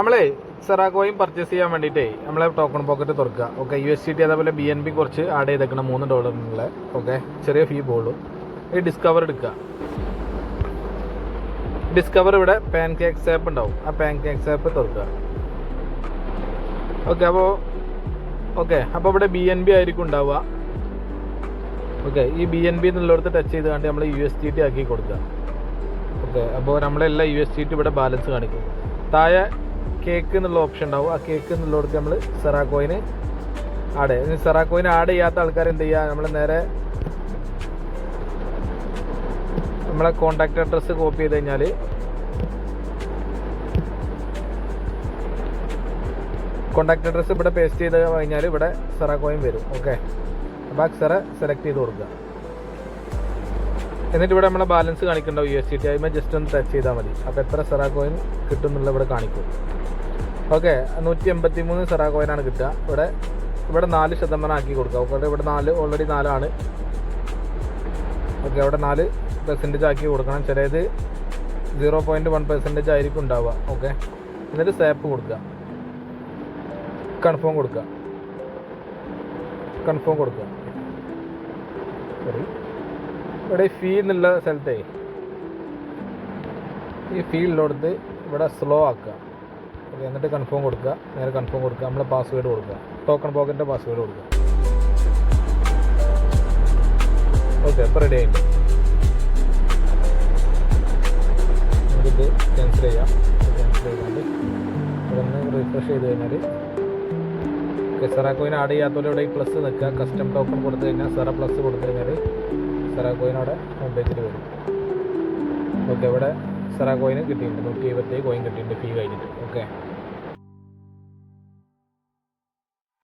നമ്മളെ സെറാ coin purchase ചെയ്യാൻ വേണ്ടിയിട്ടേ നമ്മളെ ടോക്കൺ പോക്കറ്റ് തുറക്കുക. ഓക്കെ, USDT അതേപോലെ BNB കുറച്ച് ആഡ് ചെയ്തേക്കണം $3 ഓക്കെ, ചെറിയ ഫീ പോളൂ. ഈ ഡിസ്കവർ എടുക്കുക. ഡിസ്കവർ ഇവിടെ പാൻകേക്സ് ആപ്പ് ഉണ്ടാവും, ആ പാൻകേക്സ് ആപ്പ് തുറക്കുക. അപ്പോൾ ഇവിടെ BNB ആയിരിക്കും ഉണ്ടാവുക. ഓക്കെ, ഈ BNB എന്നുള്ളിടത്ത് ടച്ച് ചെയ്ത് കണ്ട് നമ്മൾ USDT ആക്കി കൊടുക്കുക. ഓക്കെ, അപ്പോൾ നമ്മളെല്ലാം USDT ഇവിടെ ബാലൻസ് കാണിക്കും. താഴെ കേക്ക് എന്നുള്ള ഓപ്ഷൻ ഉണ്ടാവും, ആ കേക്ക് എന്നുള്ളിടത്ത് നമ്മൾ സെറാ കോയിന് ആഡ് ചെയ്യാത്ത ആൾക്കാർ എന്ത് ചെയ്യുക, നമ്മൾ നേരെ നമ്മളെ കോണ്ടാക്ട് അഡ്രസ്സ് കോപ്പി ചെയ്ത് കഴിഞ്ഞാൽ കോണ്ടാക്ട് അഡ്രസ്സ് ഇവിടെ പേസ്റ്റ് ചെയ്ത് കഴിഞ്ഞാൽ ഇവിടെ സെറാ കോയിൻ വരും. ഓക്കെ, അപ്പോൾ ആ സെറ സെലക്ട് ചെയ്ത് കൊടുക്കുക. എന്നിട്ട് ഇവിടെ നമ്മളെ ബാലൻസ് കാണിക്കുന്നുണ്ടാവും USDT, അതിന്മേൽ ജസ്റ്റ് ഒന്ന് ടച്ച് ചെയ്താൽ മതി. അപ്പോൾ എത്ര സെറാ കോയിൻ കിട്ടും എന്നുള്ള ഇവിടെ കാണിക്കും. ഓക്കെ, 183 സെറാ കോയിനാണ് കിട്ടുക. ഇവിടെ 4% ആക്കി കൊടുക്കുക. ഓക്കെ, ഇവിടെ ഓൾറെഡി 4 ഓക്കെ, അവിടെ 4% ആക്കി കൊടുക്കണം. ചിലത് 0.1% ആയിരിക്കും ഉണ്ടാവുക. ഓക്കെ, എന്നിട്ട് സാപ്പ് കൊടുക്കുക, കൺഫേം കൊടുക്കുക. സോറി, ഇവിടെ ഫീ എന്നുള്ള സ്ഥലത്തെ ഈ ഫീൽഡിലോടുത്ത് ഇവിടെ സ്ലോ ആക്കുക. ഓക്കെ, എന്നിട്ട് കൺഫേം കൊടുക്കുക. നേരെ കൺഫേം കൊടുക്കുക. നമ്മളെ പാസ്വേഡ് കൊടുക്കുക, ടോക്കൺ പോക്കറ്റിൻ്റെ പാസ്വേഡ് കൊടുക്കുക. ഓക്കെ, ഇപ്പോൾ റെഡി ആയിട്ട് നമുക്കിത് ക്യാൻസൽ ചെയ്യാം. ചെയ്തുകൊണ്ട് ഇതൊന്ന് റിഫ്രഷ് ചെയ്ത് കഴിഞ്ഞാൽ സെറാ കോയിൻ ആഡ് ചെയ്യാത്തവരെ ഇവിടെ ഈ പ്ലസ് നിൽക്കുക. കസ്റ്റം ടോക്കൺ കൊടുത്തു കഴിഞ്ഞാൽ സെറ പ്ലസ് കൊടുത്തു കഴിഞ്ഞാൽ സെറാ കോയിൻ അവിടെ ഹോം പേജിൽ വരും. ഓക്കെ, ഇവിടെ സെറാ കോയിന് കിട്ടിയിട്ടുണ്ട്, 127 കോയിൻ കിട്ടിയിട്ടുണ്ട് ഫീ കഴിഞ്ഞിട്ട്. ഓക്കെ.